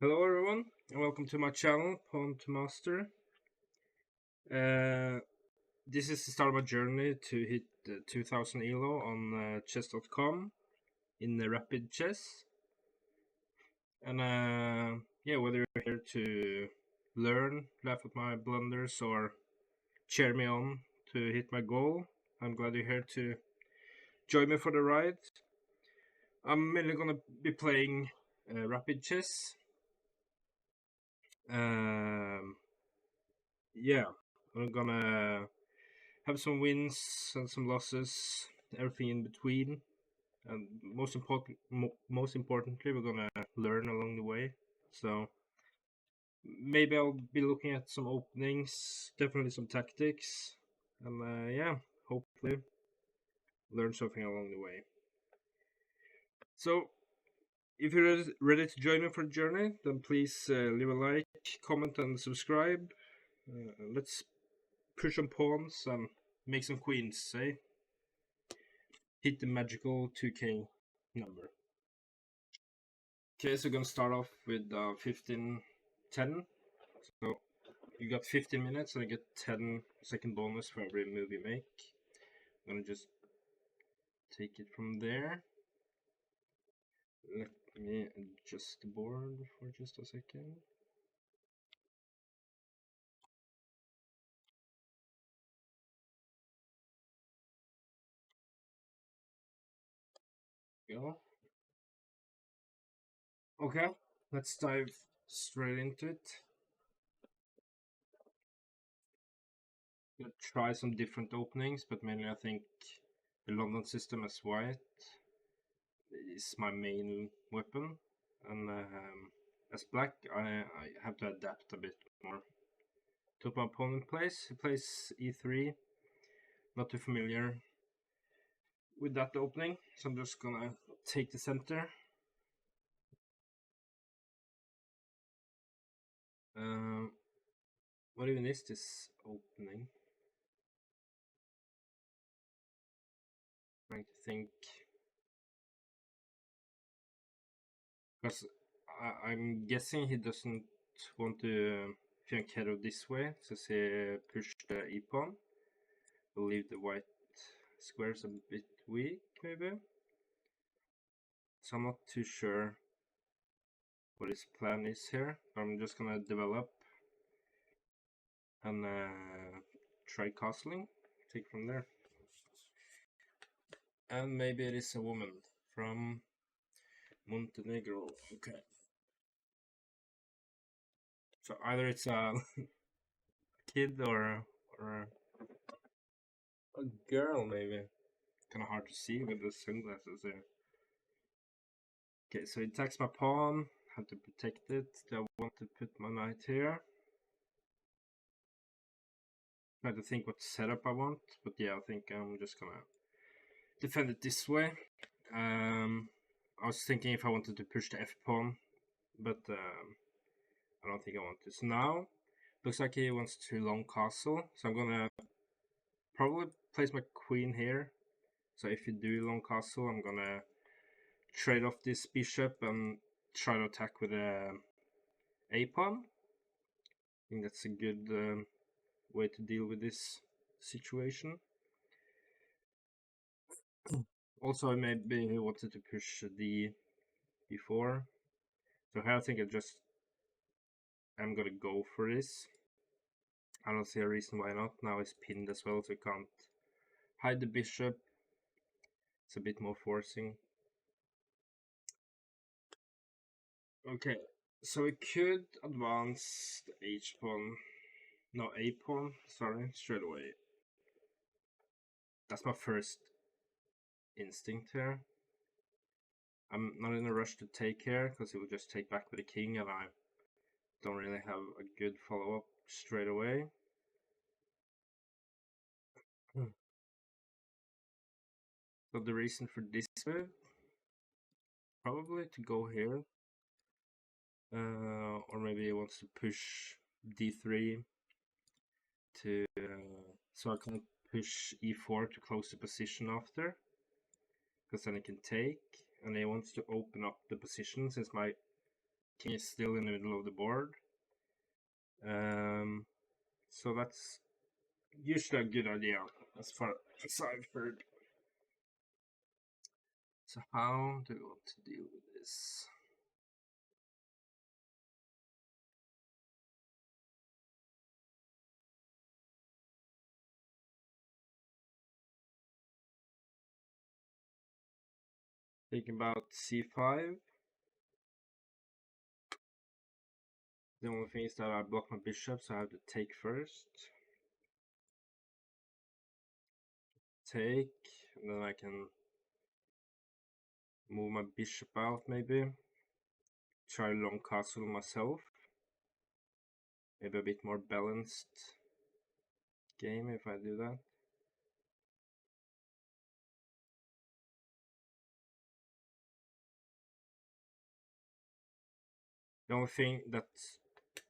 Hello everyone, and welcome to my channel, Pawn to Master. This is the start of my journey to hit 2000 ELO on chess.com in the Rapid Chess. And yeah, whether you're here to learn, laugh at my blunders, or cheer me on to hit my goal, I'm glad you're here to join me for the ride. I'm mainly gonna be playing Rapid Chess. Um, yeah, I'm gonna have some wins and some losses, everything in between. And most importantly, we're gonna learn along the way. So maybe I'll be looking at some openings, definitely some tactics, and yeah, hopefully learn something along the way. So if you're ready to join me for the journey, then please leave a like, comment, and subscribe. Let's push some pawns and make some queens, eh? Hit the magical 2k number. Okay, so we're gonna start off with 15-10. So you got 15 minutes and you get 10-second bonus for every move you make. I'm gonna just take it from there. Let me adjust the board for just a second. Go. Okay, let's dive straight into it. Gonna try some different openings, but mainly I think the London system as white is my main weapon, and as black I have to adapt a bit more. Took my opponent plays. He plays e3. Not too familiar with that opening, so I'm just gonna take the center. What even is this opening? Trying to think, because I'm guessing he doesn't want to fianchetto this way, since he pushed the e pawn. Will leave the white squares a bit weak, maybe. So I'm not too sure what his plan is here. I'm just gonna develop and try castling. Take from there. And maybe it is a woman from Montenegro. Okay. So either it's a kid or a girl, maybe. Kind of hard to see with the sunglasses there. Okay, so it attacks my pawn. Have to protect it. Do I want to put my knight here? Try to think what setup I want, but yeah, I think I'm just gonna defend it this way. I was thinking if I wanted to push the f pawn, but I don't think I want to. So now looks like he wants to long castle, so I'm gonna probably place my queen here. So if you do long castle, I'm gonna trade off this bishop and try to attack with a pawn. I think that's a good way to deal with this situation. Also, maybe he wanted to push d before. So here I think I'm gonna go for this. I don't see a reason why not. Now it's pinned as well, so you can't hide the bishop. It's a bit more forcing. Okay, so we could advance the h pawn. No, a pawn. Sorry, straight away. That's my first instinct here. I'm not in a rush to take here because he will just take back with the king, and I don't really have a good follow up straight away. So the reason for this move, probably to go here, or maybe he wants to push d3 to so I can push e4 to close the position after, because then he can take, and he wants to open up the position since my king is still in the middle of the board. So that's usually a good idea, as far as I've heard. So how do we want to deal with this? Thinking about c5. The only thing is that I block my bishop, so I have to take first. Take, and then I can move my bishop out maybe. Try long castle myself. Maybe a bit more balanced game if I do that. The only thing that's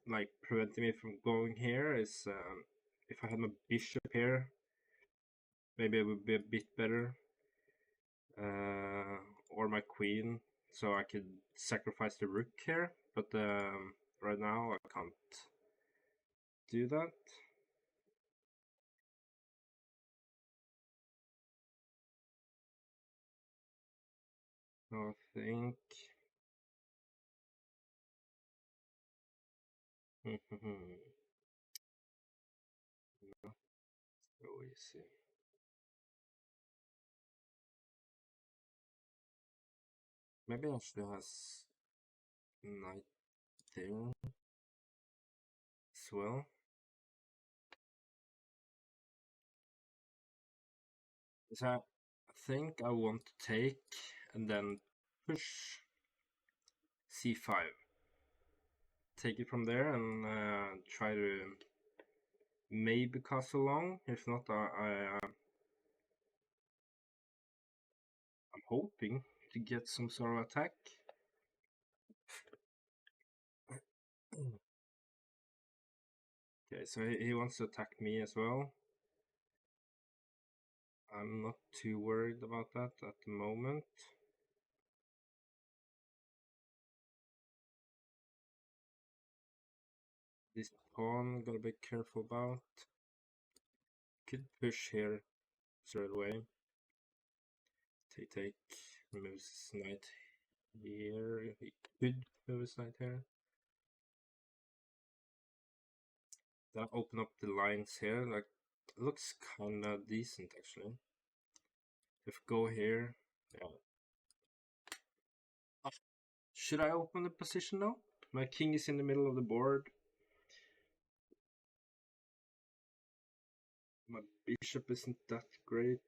like preventing me from going here is if I had my bishop here, maybe it would be a bit better. Or my queen, so I could sacrifice the rook here, but right now I can't do that. So I think not so easy. Maybe I should have knight there as well. So I think I want to take and then push c5. Take it from there and try to maybe castle long. If not, I'm hoping to get some sort of attack. Okay, so he wants to attack me as well. I'm not too worried about that at the moment. This pawn, gotta be careful about. Could push here straight away. Take, moves knight here. He could move his knight here. Then open up the lines here. Like, looks kinda decent actually. If I go here, yeah. Should I open the position now? My king is in the middle of the board. My bishop isn't that great.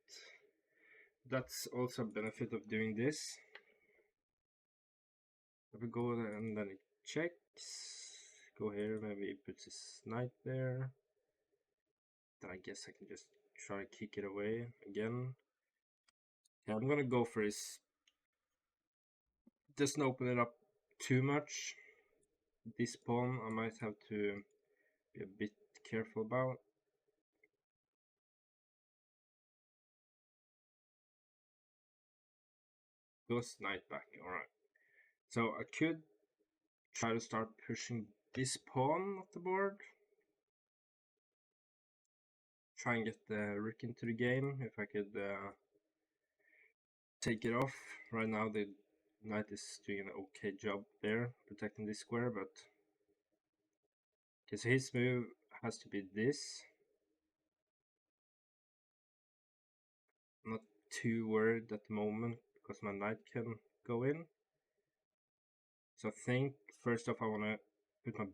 That's also a benefit of doing this. If we go there and then it checks, go here, maybe it puts his knight there. Then I guess I can just try to kick it away again. Yeah, I'm gonna go for his. Doesn't open it up too much. This pawn I might have to be a bit careful about. Goes knight back, alright. So I could try to start pushing this pawn off the board. Try and get the rook into the game if I could take it off. Right now the knight is doing an okay job there, protecting this square, but okay, so his move has to be this. I'm not too worried at the moment because my knight can go in. So I think first off I want to put my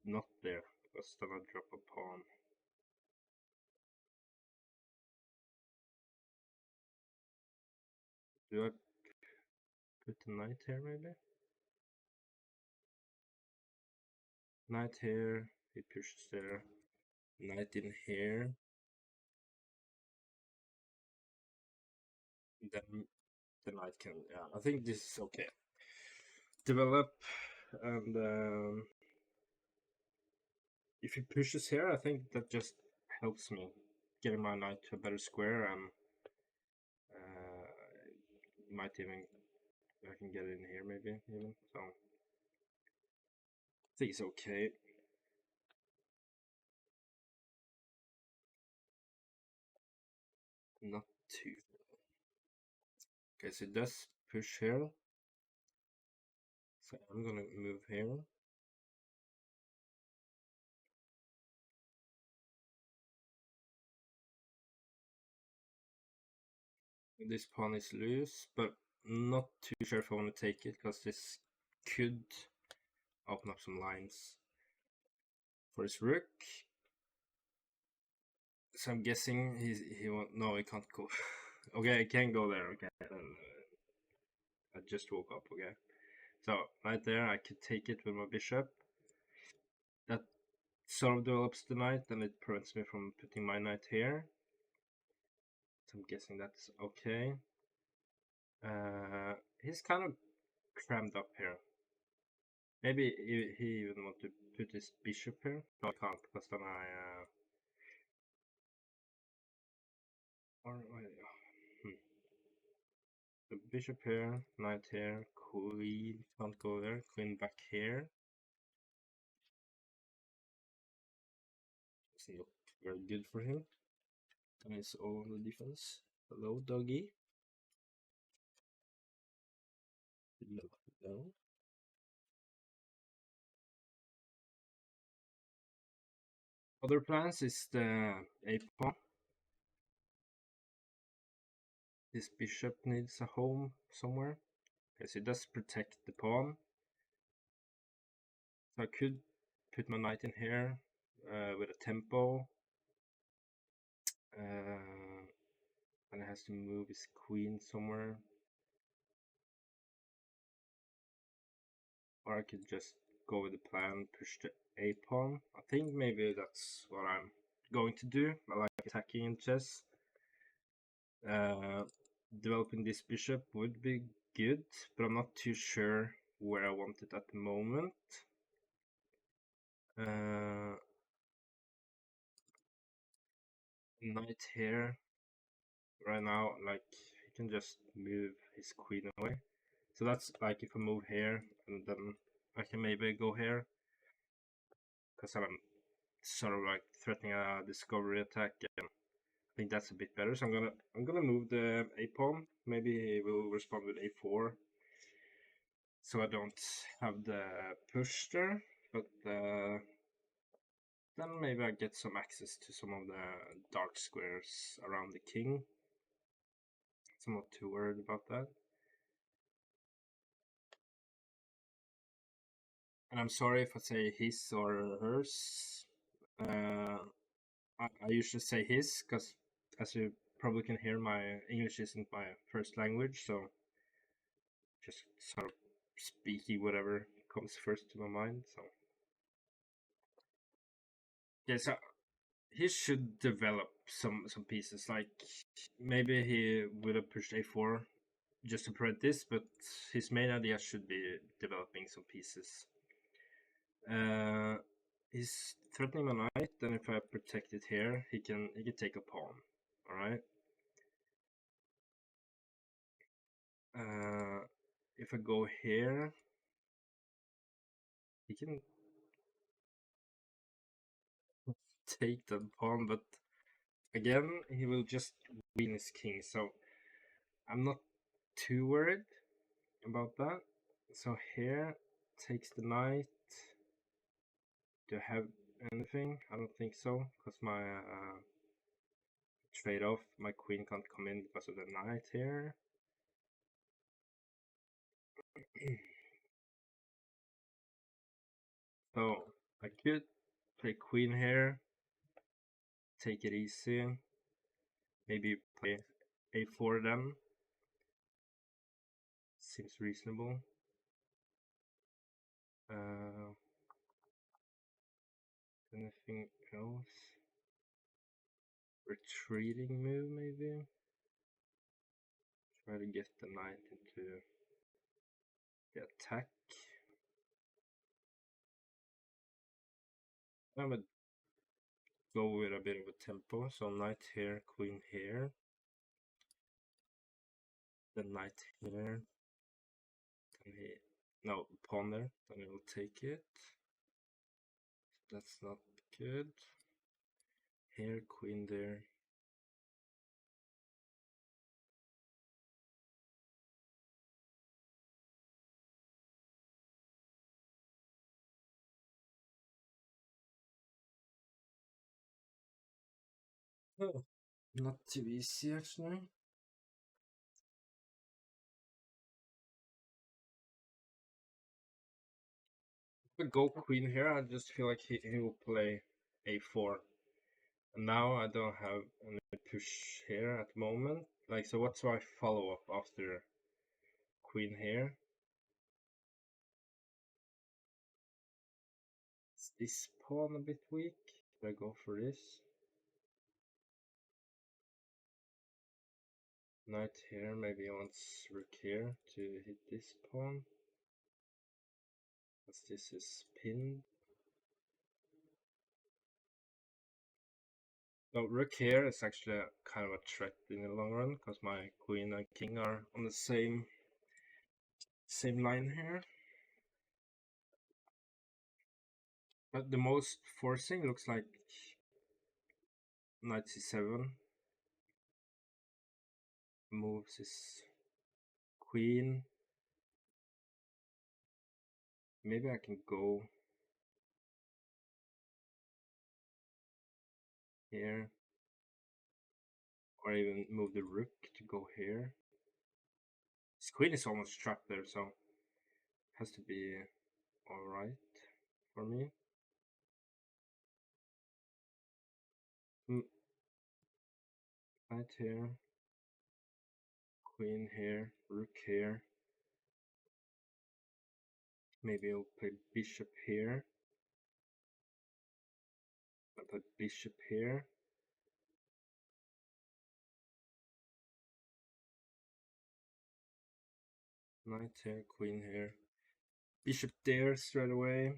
knot there because then I drop a pawn. Do I put the knight here maybe? Knight here, he pushes there. Knight in here. Then the knight can, yeah, I think this is okay. Develop, and if he pushes here, I think that just helps me getting my knight to a better square, and might even, I can get in here maybe even, so think it's okay. Not too. Okay, so it does push here. So I'm gonna move here. This pawn is loose, but not too sure if I want to take it, because this could open up some lines for his rook. So I'm guessing he won't. No, he can't go. Okay, I can go there. Okay, I just woke up. Okay, so right there, I could take it with my bishop. That sort of develops the knight, and it prevents me from putting my knight here. So I'm guessing that's okay. He's kind of crammed up here. Maybe he even want to put his bishop here. No, I can't, because then the bishop here, knight here, queen can't go there, queen back here. It's not very good for him. And it's all the defense. Hello, doggy. No. Other plans is the a pawn. This bishop needs a home somewhere. Okay, so it does protect the pawn. So I could put my knight in here with a tempo. And it has to move his queen somewhere. Or I could just go with the plan, push the a pawn. I think maybe that's what I'm going to do. I like attacking in chess. Developing this bishop would be good, but I'm not too sure where I want it at the moment. Knight here. Right now, like, he can just move his queen away. So that's like if I move here, and then I can maybe go here. Because I'm sort of like threatening a discovery attack, and I think that's a bit better. So I'm gonna move the a pawn. Maybe he will respond with a4, so I don't have the push there. But then maybe I get some access to some of the dark squares around the king. So I'm not too worried about that. And I'm sorry if I say his or hers. I usually say his, because as you probably can hear, my English isn't my first language, so just sort of speaking whatever comes first to my mind. So yeah, so he should develop some pieces. Like maybe he would have pushed a4 just to prevent this, but his main idea should be developing some pieces. He's threatening my knight, and if I protect it here, he can take a pawn. All right. If I go here, he can take that pawn, but again, he will just win his king. So I'm not too worried about that. So here takes the knight. Do I have anything? I don't think so, because my trade-off, my queen can't come in because of the knight here. So I could play queen here, take it easy, maybe play a4 then. Seems reasonable. Anything else? Retreating move, maybe? Try to get the knight into the attack. I'm gonna go with a bit of a tempo. So knight here, queen here. The knight here. Then he, no, pawn there. Then he will take it. That's not good. Here, queen there. Oh, not too easy actually. If I go queen here, I just feel like he will play a4. And now I don't have any push here at the moment. Like, so what's my follow up after queen here? Is this pawn a bit weak? Should I go for this? Knight here, maybe he wants rook here to hit this pawn. Because this is pinned. No, rook here is actually kind of a threat in the long run, because my queen and king are on the same line here. But the most forcing looks like knight c7. Moves his queen. Maybe I can go here. Or even move the rook to go here. His queen is almost trapped there, so it has to be alright for me. Knight here. Queen here. Rook here. Maybe I'll play bishop here. I'll put bishop here. Knight here, queen here. Bishop there straight away.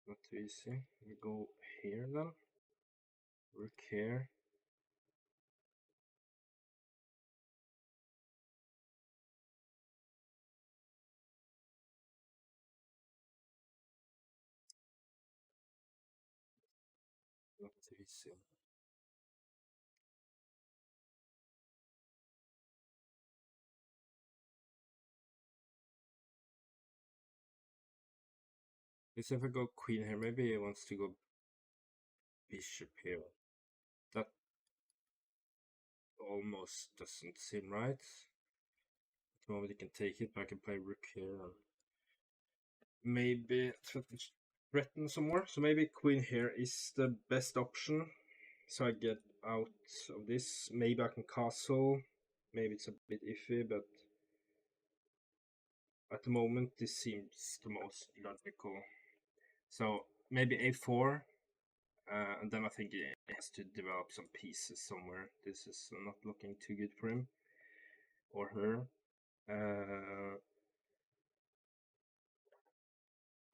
Not too easy. We go here then. Rook here. Not too easy. Because if I go queen here, maybe he wants to go bishop here. That almost doesn't seem right. At the moment he can take it, but I can play rook here and maybe threaten some more. So maybe queen here is the best option. So I get out of this. Maybe I can castle. Maybe it's a bit iffy, but at the moment this seems the most logical. So maybe a4, and then I think he has to develop some pieces somewhere. This is not looking too good for him or her.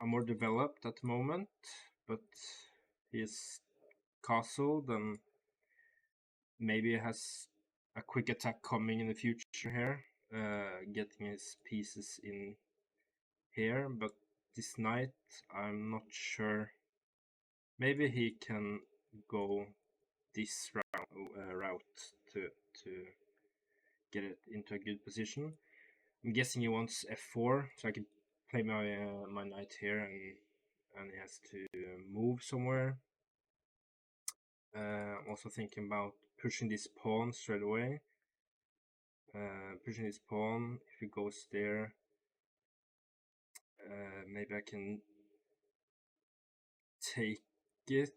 I'm more developed at the moment, but he's castled and maybe he has a quick attack coming in the future here, getting his pieces in here, but this knight, I'm not sure. Maybe he can go this route to get it into a good position. I'm guessing he wants f4, so I can play my knight here, and he has to move somewhere. Also thinking about pushing this pawn straight away. Pushing this pawn, if he goes there, maybe I can take it.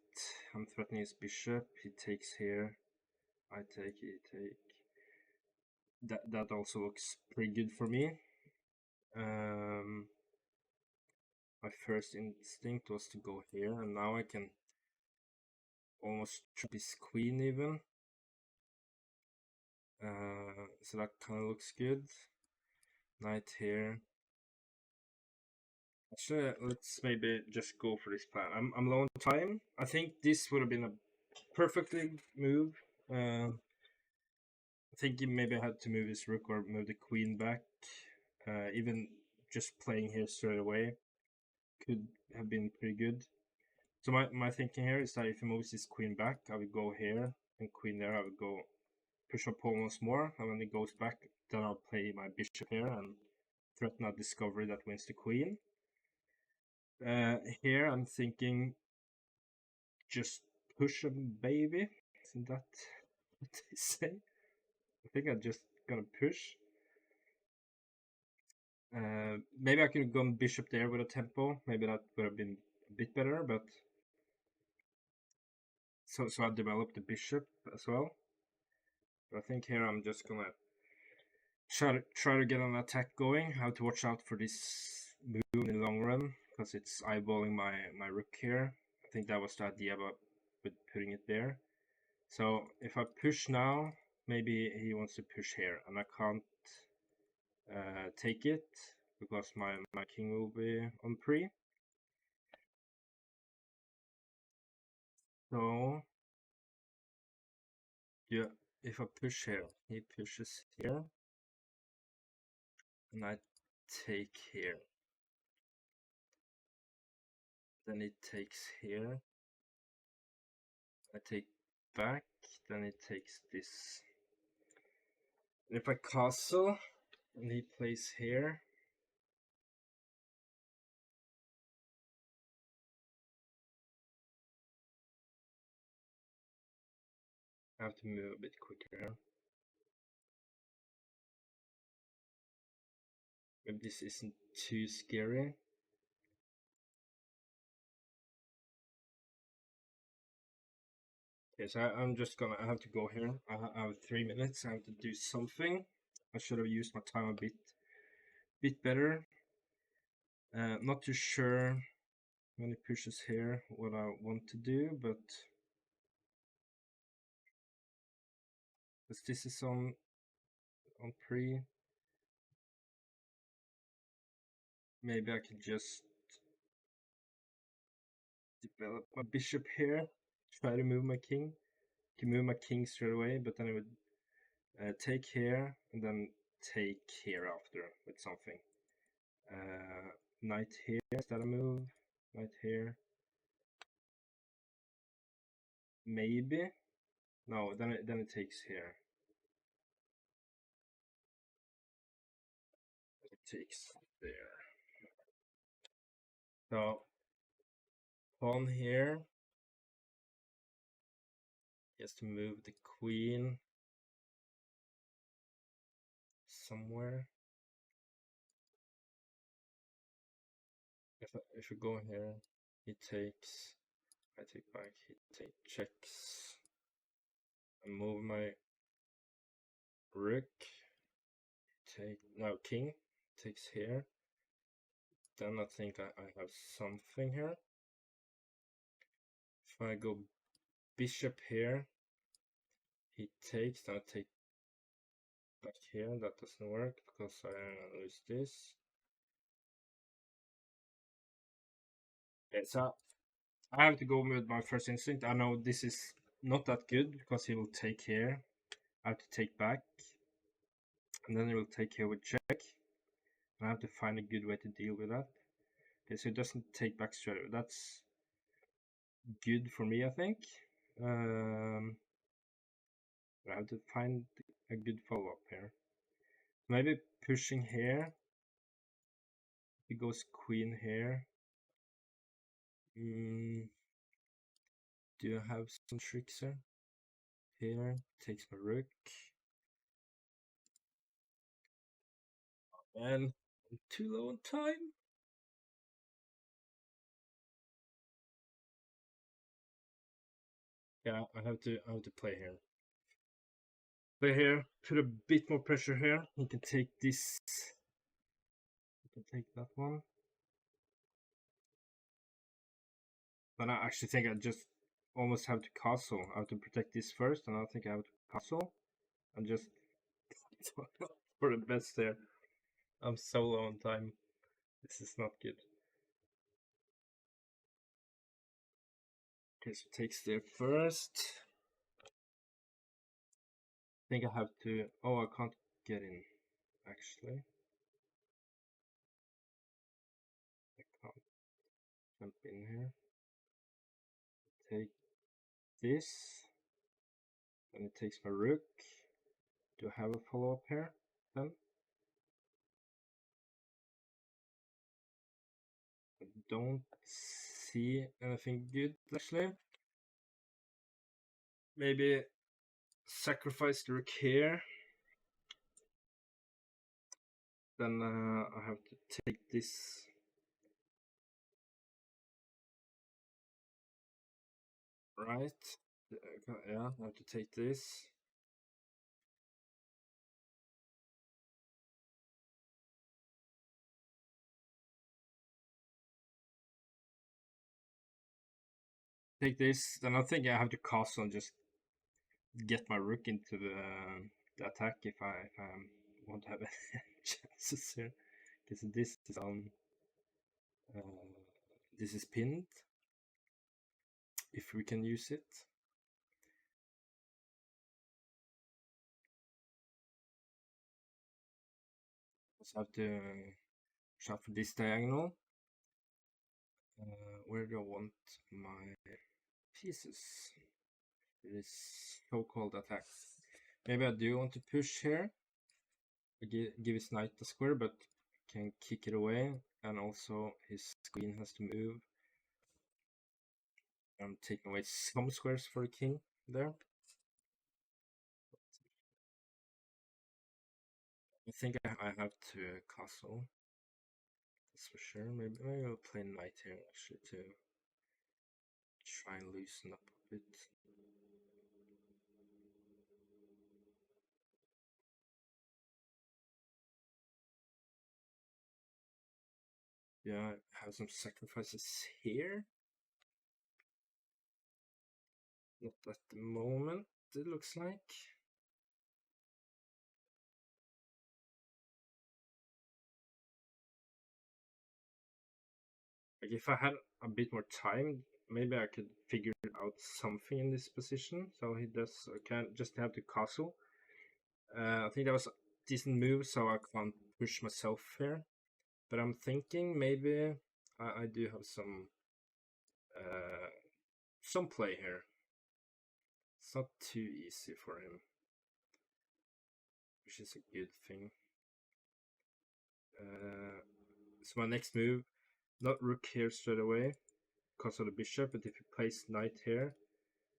I'm threatening his bishop. He takes here. I take. He take. That also looks pretty good for me. My first instinct was to go here, and now I can almost trap his queen even. So that kind of looks good. Knight here. Actually, let's maybe just go for this plan. I'm low on time. I think this would have been a perfectly move. I think he maybe had to move his rook or move the queen back. Even just playing here straight away could have been pretty good. So my thinking here is that if he moves his queen back, I would go here, and queen there, I would go push up pawn once more, and when he goes back, then I'll play my bishop here and threaten a discovery that wins the queen. Here I'm thinking just push a baby. Isn't that what they say? I think I'm just gonna push. Maybe I could have gone bishop there with a tempo. Maybe that would have been a bit better, but so I developed the bishop as well. But I think here I'm just gonna try to get an attack going. I have to watch out for this move in the long run because it's eyeballing my rook here. I think that was the idea about with putting it there. So if I push now, maybe he wants to push here, and I can't take it because my king will be on pre. So yeah, if I push here, he pushes here, and I take here. Then it takes here. I take back, then it takes this. And if I castle, and he plays here, I have to move a bit quicker here. Maybe this isn't too scary. Okay, so I have to go here. I have 3 minutes. I have to do something. I should have used my time a bit better. Not too sure when he pushes here what I want to do, but as this is on pre, maybe I could just develop my bishop here, try to move my king. I can move my king straight away, but then I would take here and then take here after with something. Knight here, is that a move? Knight here. Maybe. No, then it takes here. It takes there. So pawn here. He has to move the queen somewhere. If we go here, he takes. I take back. He checks. I move my rook. Now king takes here. Then I think I have something here. If I go bishop here, he takes. Then I take back here. That doesn't work because I lose this. Okay, so I have to go with my first instinct. I know this is not that good because he will take here. I have to take back, and then he will take here with check. And I have to find a good way to deal with that. Okay, so it doesn't take back straight away. That's good for me, I think. I have to find a good follow-up here. Maybe pushing here. He goes queen here. Do I have some tricks here? Here, takes my rook. And I'm too low on time. Yeah, I have to play here. Play here, put a bit more pressure here. He can take this. He can take that one. Then I actually think I just almost have to castle. I have to protect this first, and I think I have to castle. And just for the best there. I'm so low on time. This is not good. Okay, so takes there first. think I have to. Oh, I can't get in. Actually, I can't jump in here. Take this, and it takes my rook. Do I have a follow-up here then? I don't see anything good actually. Maybe sacrifice the rook here. Then I have to take this. Right. Yeah, I have to take this. Take this. Then I think I have to castle and just get my rook into the attack if I want to have any chances here. Because this is on. This is pinned. If we can use it. Just have to shuffle this diagonal. Where do I want my pieces? This so-called attack. Maybe I do want to push here. Give his knight a square, but can kick it away, and also his queen has to move. I'm taking away some squares for the king there. I think I have to castle. That's for sure. Maybe I'll play knight here actually to try and loosen up a bit. Yeah, I have some sacrifices here. Not at the moment, it looks like. Like if I had a bit more time, maybe I could figure out something in this position. So he does. I can just have to castle. I think that was a decent move, so I can't push myself here. But I'm thinking maybe I do have some play here. It's not too easy for him, which is a good thing. So my next move, not rook here straight away because of the bishop, but if he plays knight here,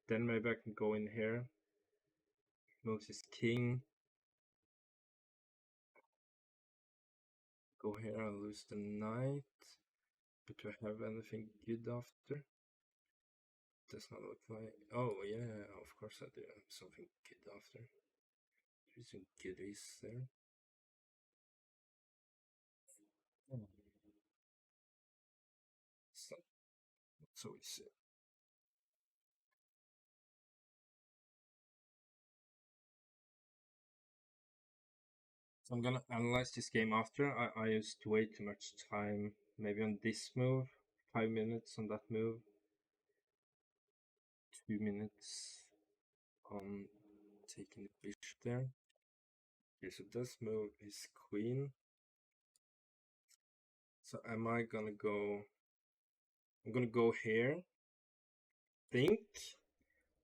then maybe I can go in here, moves his king, go here and lose the knight. But do I have anything good after? Does not look like. Oh yeah, of course I do have something good after. There's some goodies there. It's not so easy. So I'm gonna analyze this game after. I used way too much time, maybe on this move, 5 minutes on that move, 2 minutes on taking the bishop there. Okay, so this move is queen. So am I gonna go? I'm gonna go here. Think,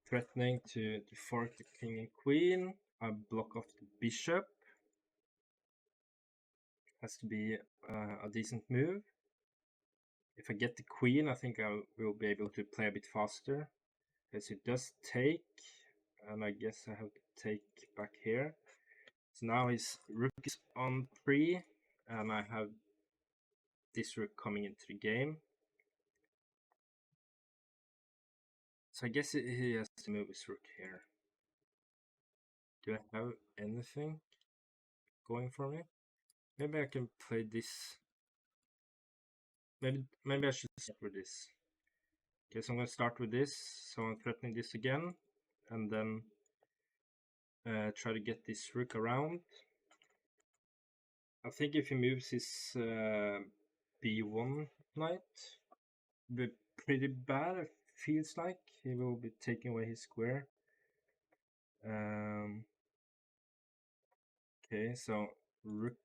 threatening to fork the king and queen. I block off the bishop. Has to be a decent move. If I get the queen, I think I will be able to play a bit faster. Because it does take, and I guess I have to take back here. So now his rook is on 3, and I have this rook coming into the game. So I guess he has to move his rook here. Do I have anything going for me? Maybe I can play this. Maybe I should start with this. Okay, so I'm going to start with this. So I'm threatening this again, and then try to get this rook around. I think if he moves his b1 knight, be pretty bad. It feels like he will be taking away his square. Okay, so rook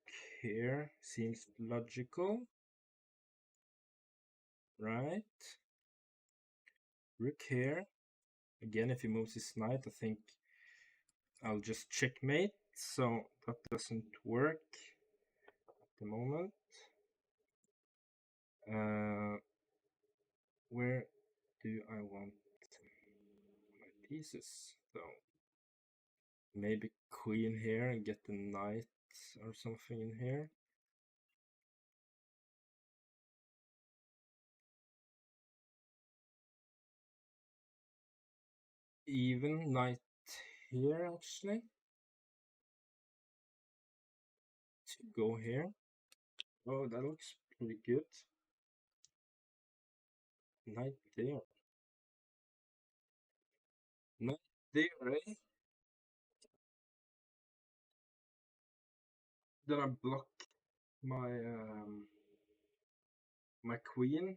here seems logical, right? Rook here. Again, if he moves his knight, I think I'll just checkmate. So that doesn't work at the moment. Where do I want my pieces? So maybe queen here and get the knight or something in here. Even knight here actually. To go here. Oh, that looks pretty good. Knight there. Knight there, eh? Then I block my my queen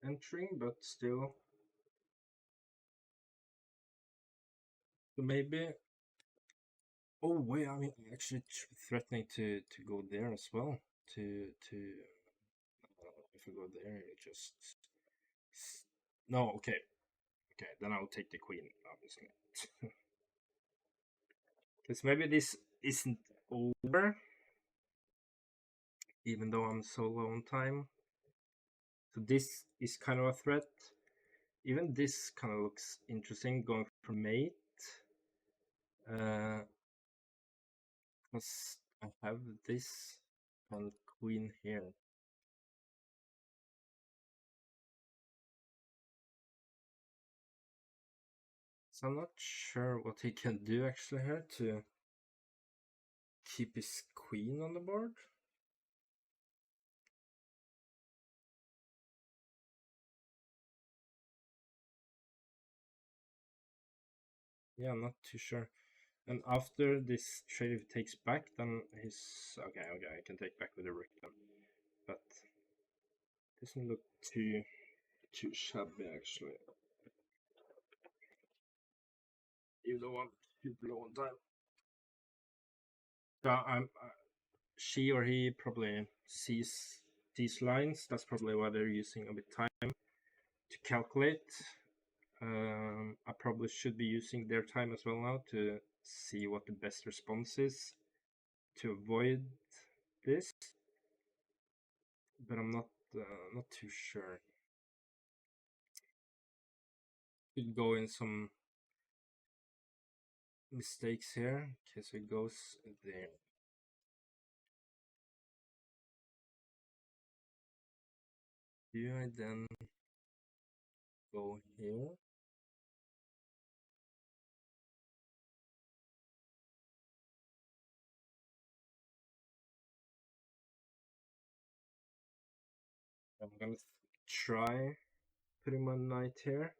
entering, but still. So maybe. Oh wait, I mean actually threatening to go there as well. If I go there, it just no. Okay, okay. Then I'll take the queen, obviously. Because maybe this isn't over, even though I'm so low on time. So this is kind of a threat. Even this kind of looks interesting, going for mate. Because I have this and queen here. So I'm not sure what he can do actually here to keep his queen on the board. Yeah, I'm not too sure. And after this trade, if he takes back, then he's okay. Okay, I can take back with the rook then, but doesn't look too shabby actually. Even though I'm super low on time. So she or he probably sees these lines. That's probably why they're using a bit time to calculate. I probably should be using their time as well now to see what the best response is to avoid this, but I'm not too sure. Could go in some mistakes here. Okay, so it goes there. Do I then go here? I'm gonna try putting my knight here.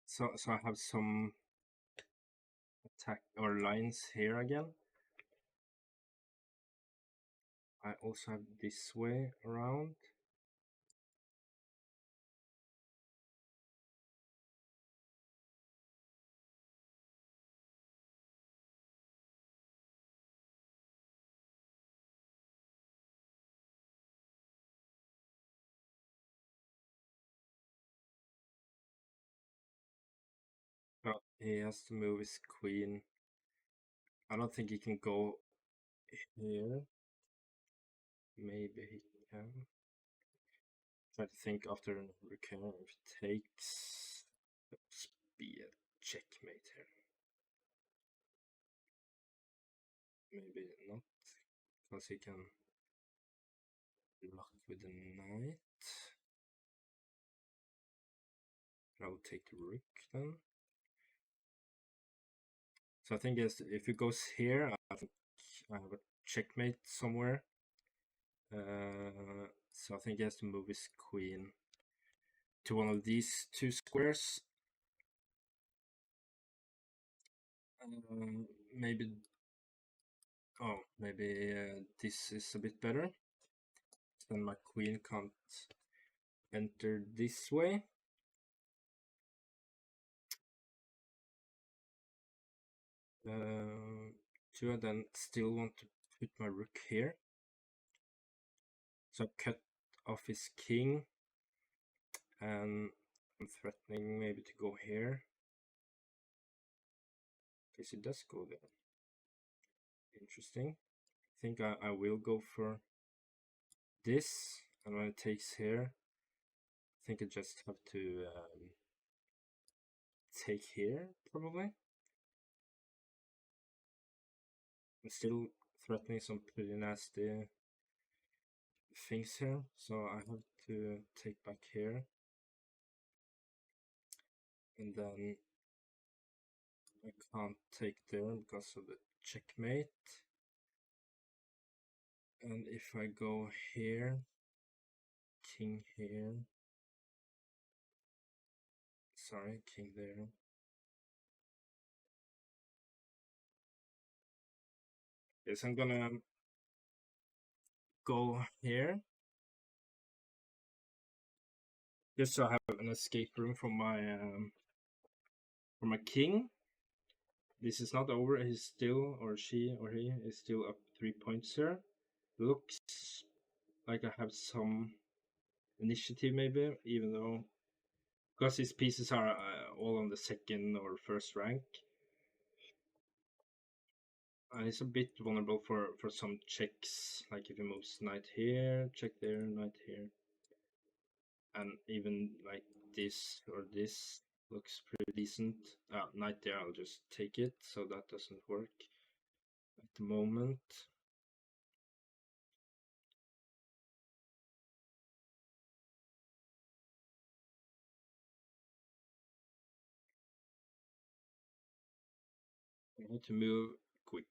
So I have some attack or lines here again. I also have this way around. But he has to move his queen. I don't think he can go here. Maybe he can. Try to think after recurring if it takes. Let's be a checkmate here. Maybe not, because he can block with the knight. I will take the rook then. So I think if it goes here, I think I have a checkmate somewhere. So I think he has to move his queen to one of these two squares. Maybe. Oh, maybe this is a bit better. Then my queen can't enter this way. Do I then still want to put my rook here? So I cut off his king, and I'm threatening maybe to go here. Guess he does go there. Interesting. I think I will go for this, and when it takes here, I think I just have to take here, probably. I'm still threatening some pretty nasty things here, so I have to take back here. And then I can't take there because of the checkmate. And if I go here, king here, sorry, king there. Yes, I'm gonna go here, just so I have an escape room for my king. This is not over. He's still, or she, or he is still up 3 points here. Looks like I have some initiative maybe, even though because his pieces are all on the second or first rank. And he's a bit vulnerable for some checks, like if he moves knight here, check there, knight here. And even like this or this looks pretty decent. Knight there, I'll just take it, so that doesn't work at the moment. I need to move quick.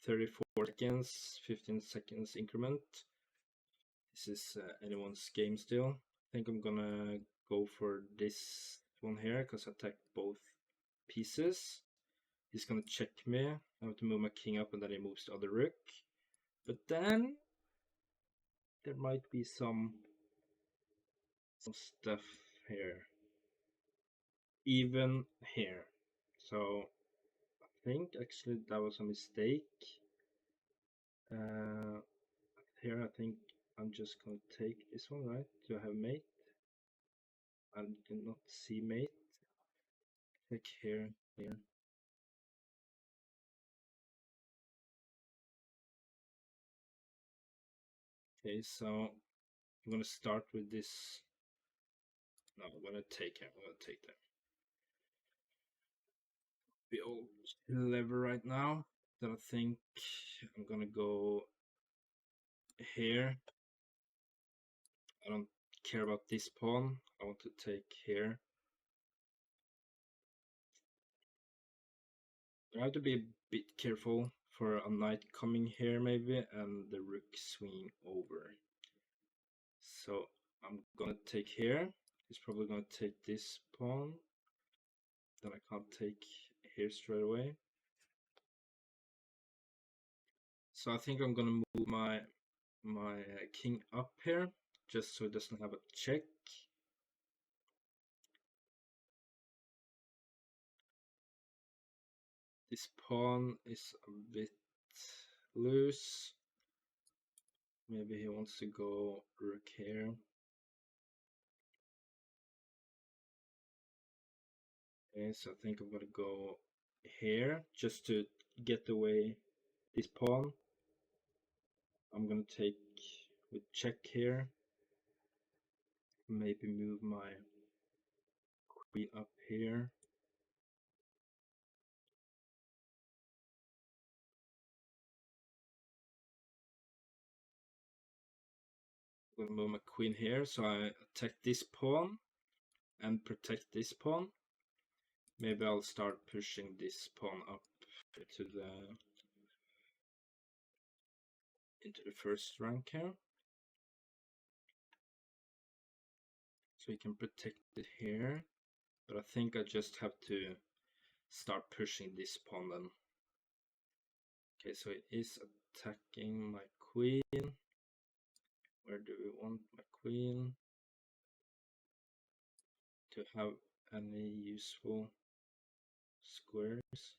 34 seconds, 15 seconds increment. This is anyone's game still. I think I'm gonna go for this one here because I attacked both pieces. He's gonna check me. I have to move my king up and then he moves the other rook. But then there might be some stuff here. Even here. So I think actually that was a mistake. Here I think I'm just gonna take this one, right? Do I have mate? I do not see mate. Click here, here. Okay, so I'm gonna start with this. No, I'm gonna take him. I'm gonna take them. The old lever right now that I think I'm gonna go here. I don't care about this pawn. I want to take here. I have to be a bit careful for a knight coming here maybe and the rook swinging over. So I'm gonna take here. He's probably gonna take this pawn. Then I can't take here straight away. So I think I'm gonna move my king up here just so it doesn't have a check. This pawn is a bit loose. Maybe he wants to go rook here. Okay, so I think I'm gonna go here just to get away this pawn. I'm gonna take with check here. Maybe move my queen up here. I'm gonna move my queen here, so I attack this pawn and protect this pawn. Maybe I'll start pushing this pawn up into the first rank here. So you can protect it here. But I think I just have to start pushing this pawn then. Okay, so it is attacking my queen. Where do we want my queen to have any useful squares?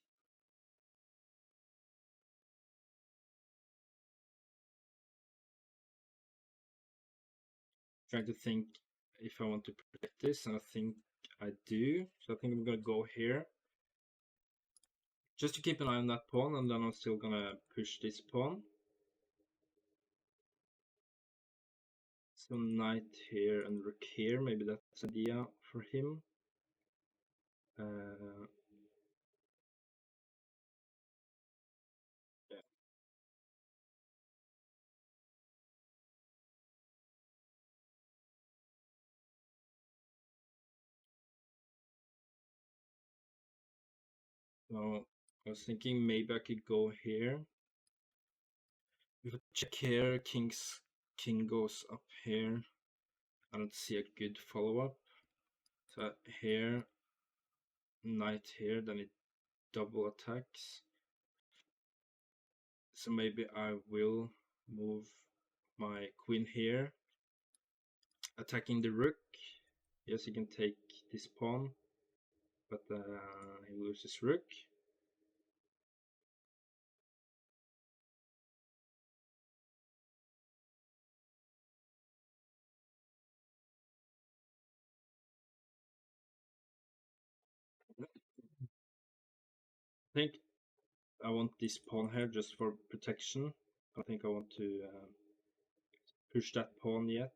Trying to think if I want to protect this, and I think I do. So I think I'm gonna go here. Just to keep an eye on that pawn, and then I'm still gonna push this pawn. So knight here and rook here, maybe that's an idea for him. Yeah. So I was thinking maybe I could go here. If I check here, king goes up here. I don't see a good follow-up. So here, knight here, then it double attacks. So maybe I will move my queen here, attacking the rook. Yes, he can take this pawn, but he loses rook. I think I want this pawn here just for protection. I think I want to push that pawn yet.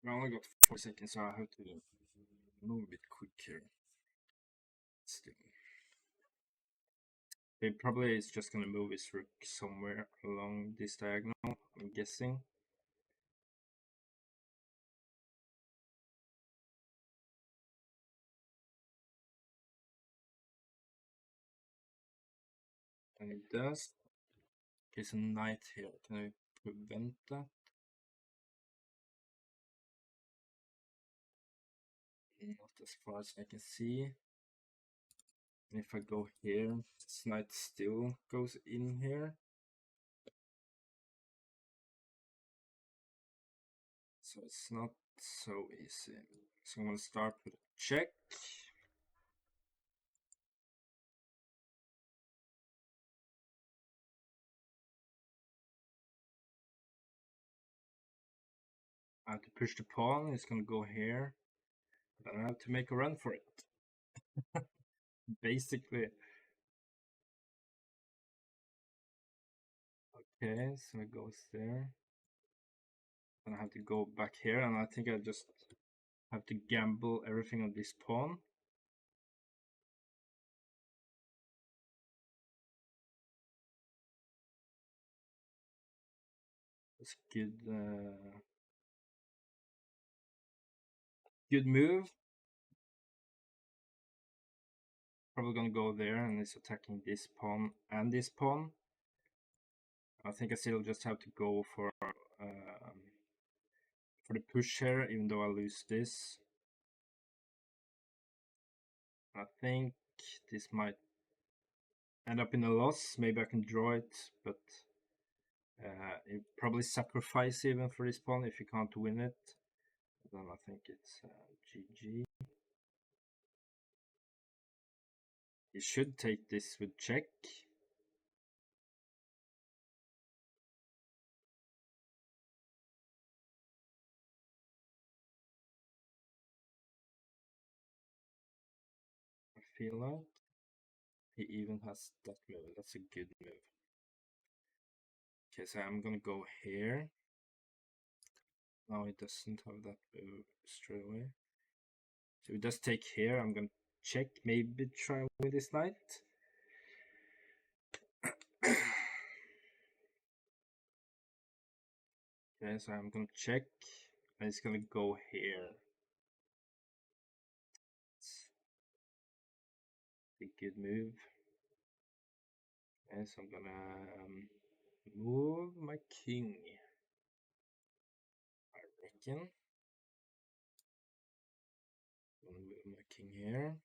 I only got 4 seconds, so I have to move a bit quicker. Still. He probably is just gonna move his rook somewhere along this diagonal, I'm guessing. And it does. There's a knight here. Can I prevent that? Not as far as I can see. And if I go here, this knight still goes in here. So it's not so easy. So I'm gonna start with a check. I have to push the pawn, it's gonna go here. Then I have to make a run for it. Basically. Okay, so it goes there. Then I have to go back here, and I think I just have to gamble everything on this pawn. It's good. Good move. Probably gonna go there, and it's attacking this pawn and this pawn. I think I still just have to go for the push here, even though I lose this. I think this might end up in a loss. Maybe I can draw it, but you probably sacrifice even for this pawn if you can't win it. Then I think it's GG. You should take this with check. I feel like he even has that move. That's a good move. Okay, so I'm gonna go here. Now he doesn't have that move straight away. So he does take here. I'm gonna check, maybe try with this knight. Okay, so I'm gonna check, and it's gonna go here. It's a good move. Okay, so I'm gonna move my king, I reckon. I'm gonna move my king here.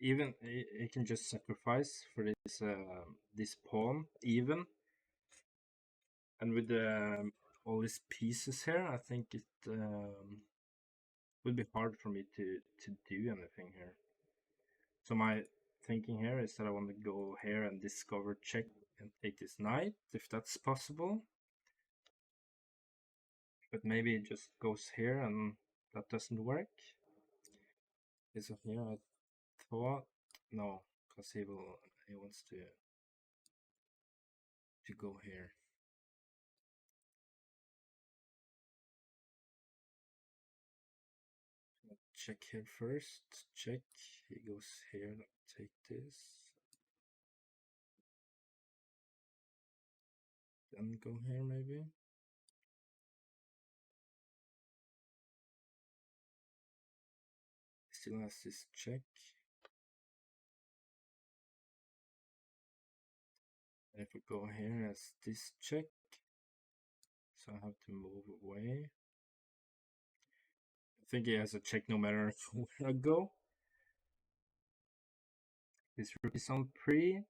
Even he can just sacrifice for this this pawn even. And with all these pieces here, I think it would be hard for me to do anything here. So my thinking here is that I want to go here and discover check and take this knight, if that's possible. But maybe it just goes here and that doesn't work. Okay, so here I thought, no, because he wants to go here. Check here first, check, he goes here, take this. Then go here maybe. Still has this check. And if we go here as this check, so I have to move away. I think he has a check no matter where I go. This rook is on pre.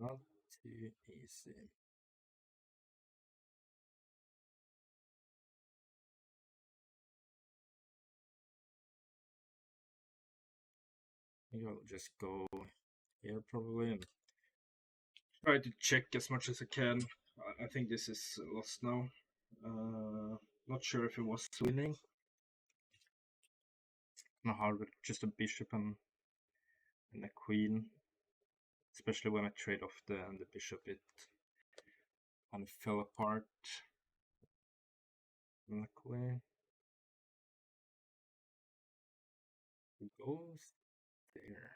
Not too easy. I think I'll just go here probably and try to check as much as I can. I think this is lost now. Not sure if it was winning. No hard with just a bishop and a queen. Especially when I trade off the bishop, it kind of fell apart. Luckily, it goes there.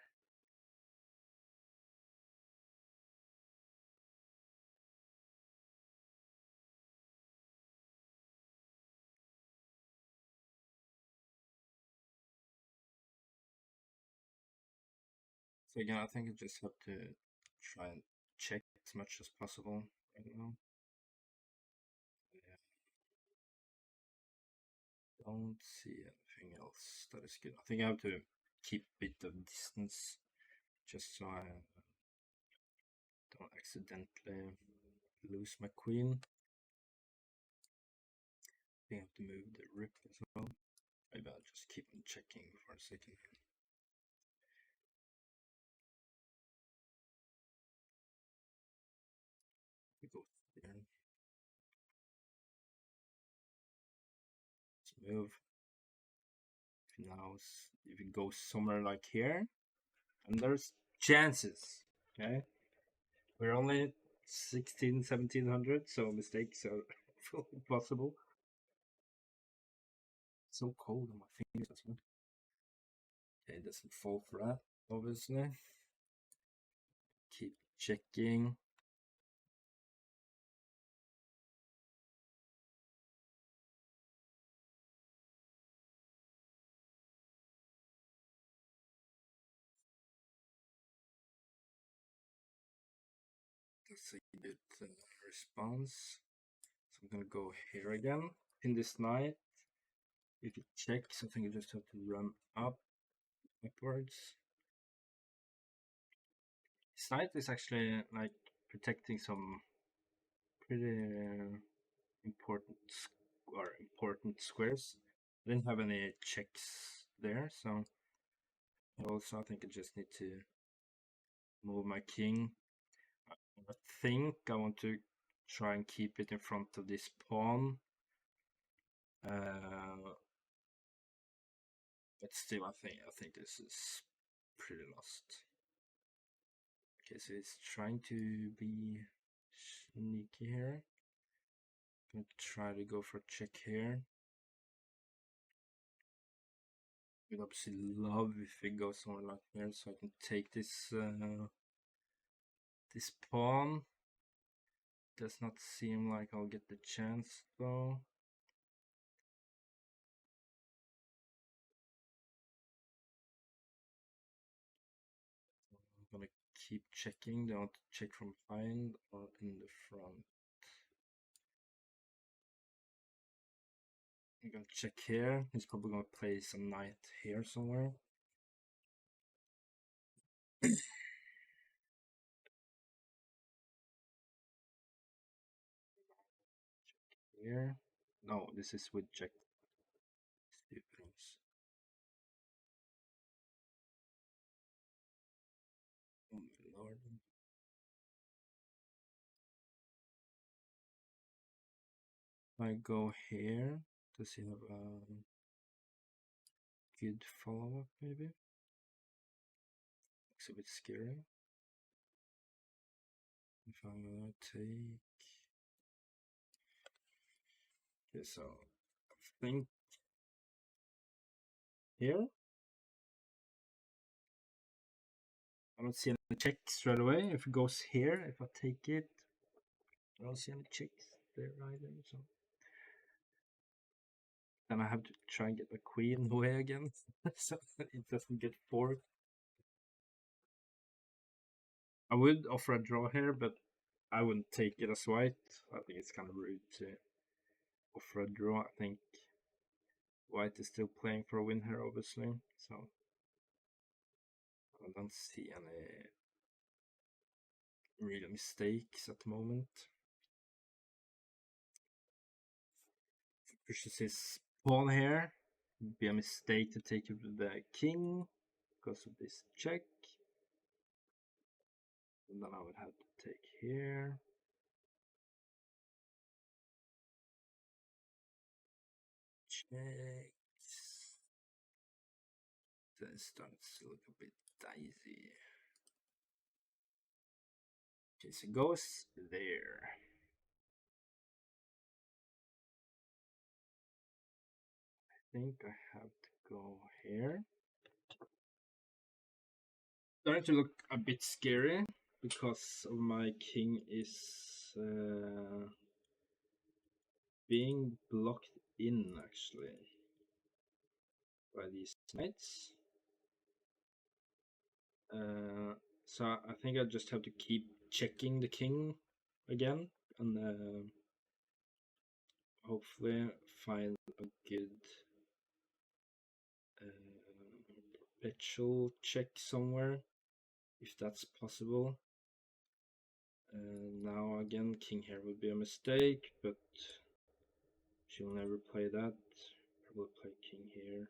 So again, I think I just have to try and check as much as possible right now. Yeah. Don't see anything else that is good. I think I have to keep a bit of distance just so I don't accidentally lose my queen. I think I have to move the rook as well. Maybe I'll just keep on checking for a second. We go there. Let's move. Now, if it goes somewhere like here, and there's chances, okay? We're only 1700, so mistakes are fully possible. It's so cold on my fingers as well. Okay, it doesn't fall for that, obviously. Keep checking. That's a good response. So I'm gonna go here again in this knight. If it checks, I think I just have to run upwards. This knight is actually like protecting some pretty important squares. I didn't have any checks there, so also I think I just need to move my king. I think I want to try and keep it in front of this pawn. But still, I think this is pretty lost. Okay, so he's trying to be sneaky here. I'm gonna try to go for a check here. Would obviously love if it goes somewhere like here, so I can take this this pawn. Does not seem like I'll get the chance though. keep checking. Do I want to check from behind or in the front? I'm gonna check here. He's probably gonna place a knight here somewhere. Here. No, this is with check. Stupid. Oh my lord. If I go here, does he have a good follow-up maybe? Looks a bit scary. If I'm gonna take... Okay, so I think here. I don't see any checks right away. If it goes here, if I take it, I don't see any checks there either. So then I have to try and get the queen away again, so it doesn't get forked. I would offer a draw here, but I wouldn't take it as white. I think it's kind of rude to offer a draw. I think white is still playing for a win here, obviously. So I don't see any real mistakes at the moment. Pushes his pawn here. Would be a mistake to take it with the king because of this check. And then I would have to take here. Checks. Then starts to look a bit dicey. Okay, so goes there. I think I have to go here. Starting to look a bit scary because of my king is being blocked in actually by these knights. So I think I just have to keep checking the king again and hopefully find a good perpetual check somewhere if that's possible. Now again, king here would be a mistake, but she'll never play that. Probably play king here.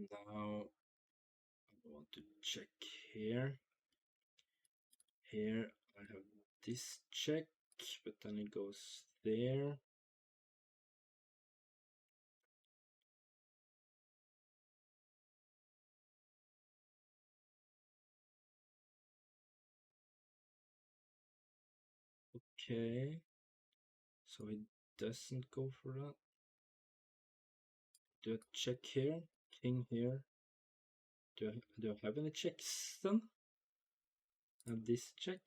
Now I want to check here. Here I have this check, but then it goes there. Okay, so it doesn't go for that. Do I check here? King here. Do I have any checks then? Have this check.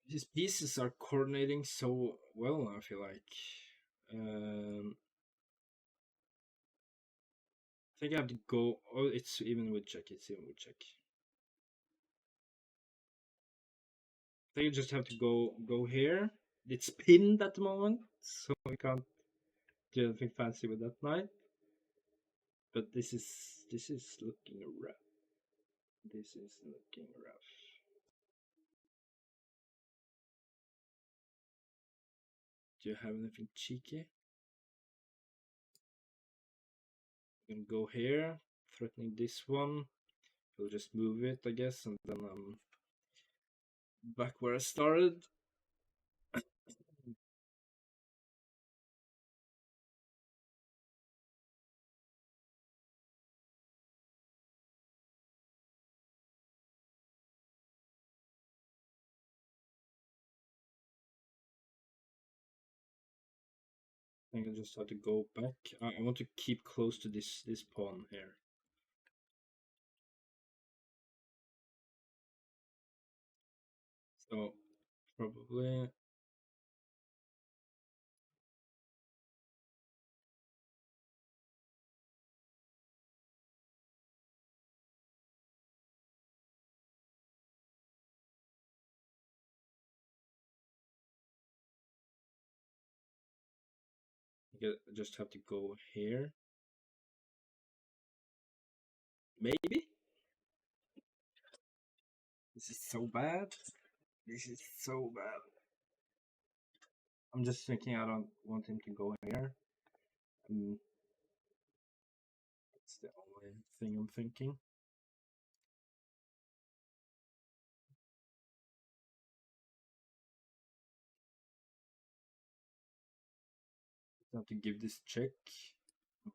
These pieces are coordinating so well, I feel like. I think I have to go. Oh, it's even with check. It's even with check. I think I just have to go here. It's pinned at the moment, so I can't do anything fancy with that knight. But this is looking rough. This is looking rough. Do you have anything cheeky? I'm gonna go here, threatening this one. We'll just move it, I guess, and then I'm back where I started. I think I just have to go back. I want to keep close to this pawn here. So probably I just have to go here. Maybe? This is so bad. This is so bad. I'm just thinking I don't want him to go here. That's the only thing I'm thinking. Have to give this check.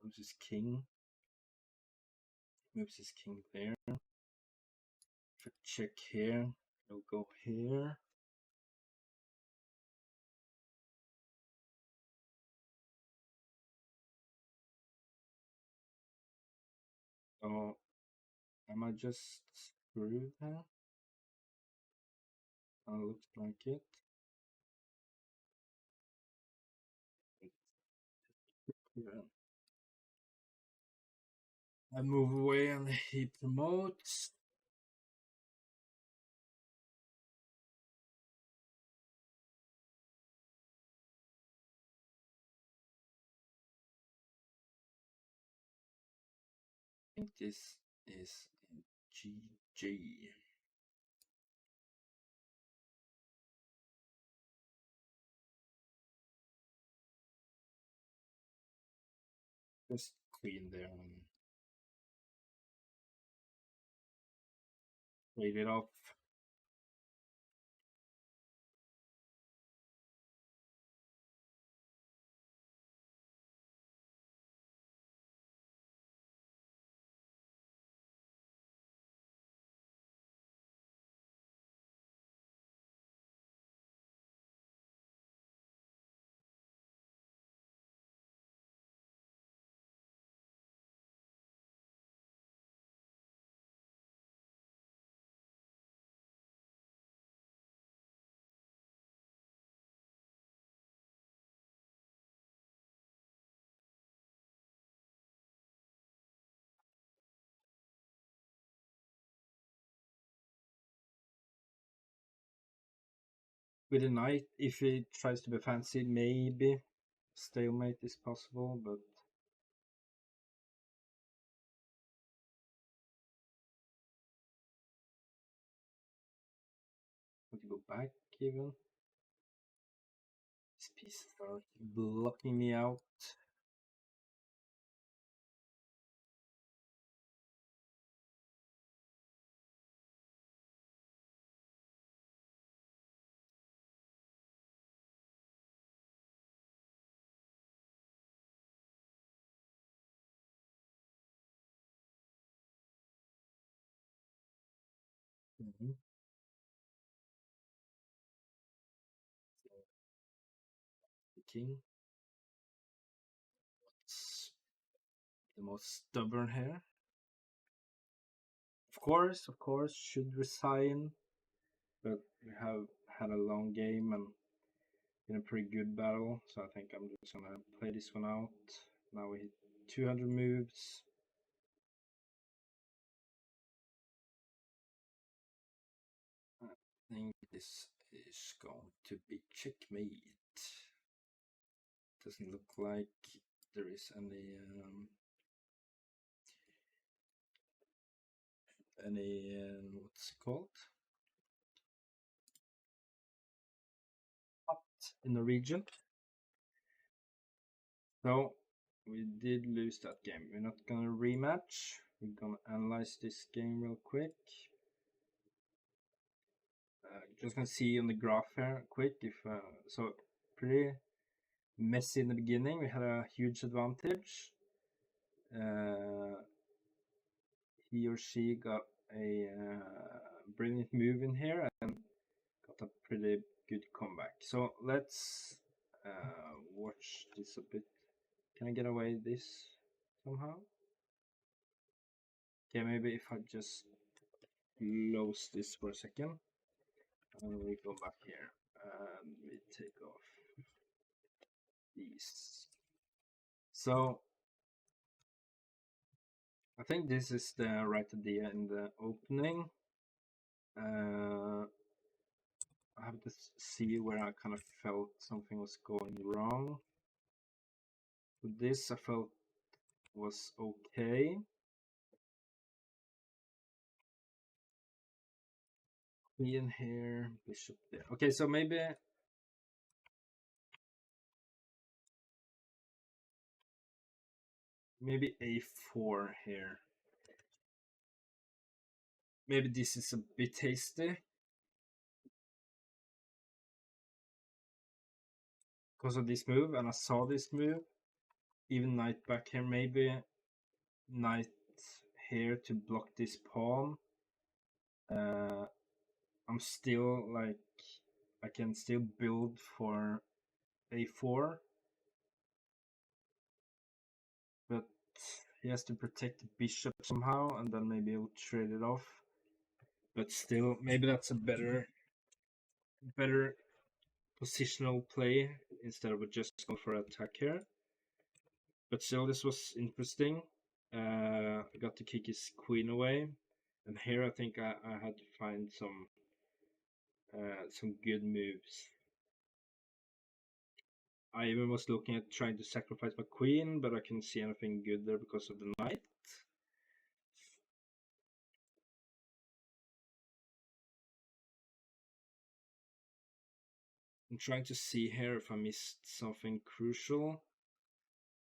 Moves his king. Moves his king there. Check here. He'll go here. So am I just screwed here? Looks like it. Yeah. I move away and he promotes. I think this is GG. Just queen there and trade it off. With a knight, if he tries to be fancy, maybe stalemate is possible, but want to go back even. These pieces are blocking me out. Mm-hmm. The king. What's the most stubborn here? Of course, should resign, but we have had a long game and been a pretty good battle, so I think I'm just gonna play this one out. Now we hit 200 moves. I think this is going to be checkmate. Doesn't look like there is any what's it called? Hot in the region. So we did lose that game. We're not gonna rematch. We're gonna analyze this game real quick. Just gonna see on the graph here quick if so pretty messy in the beginning. We had a huge advantage. He or she got a brilliant move in here and got a pretty good comeback. So let's watch this a bit. Can I get away this somehow? Okay, maybe if I just close this for a second and we go back here and we take off these. So I think this is the right idea in the opening. I have to see where I kind of felt something was going wrong. With this I felt was okay. Queen here, bishop there. Okay, so maybe a4 here. Maybe this is a bit hasty because of this move, and I saw this move. Even knight back here, maybe knight here to block this pawn. I'm still like, I can still build for a4, but he has to protect the bishop somehow, and then maybe he'll trade it off. But still, maybe that's a better positional play instead of just going for attack here. But still, this was interesting. I got to kick his queen away, and here I think I had to find some good moves. I even was looking at trying to sacrifice my queen, but I couldn't see anything good there because of the knight. I'm trying to see here if I missed something crucial.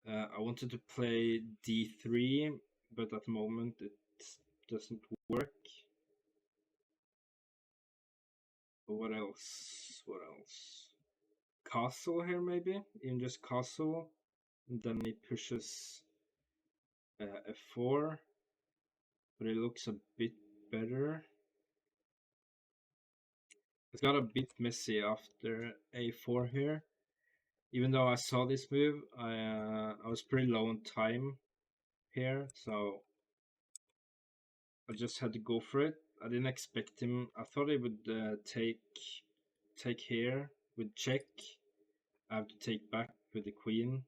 I wanted to play d3, but at the moment it doesn't work. But what else? What else? Castle here maybe? Even just castle. And then he pushes f4. But it looks a bit better. It's got a bit messy after a4 here. Even though I saw this move, I was pretty low on time here, so I just had to go for it. I didn't expect him. I thought he would take here with check. I have to take back with the queen,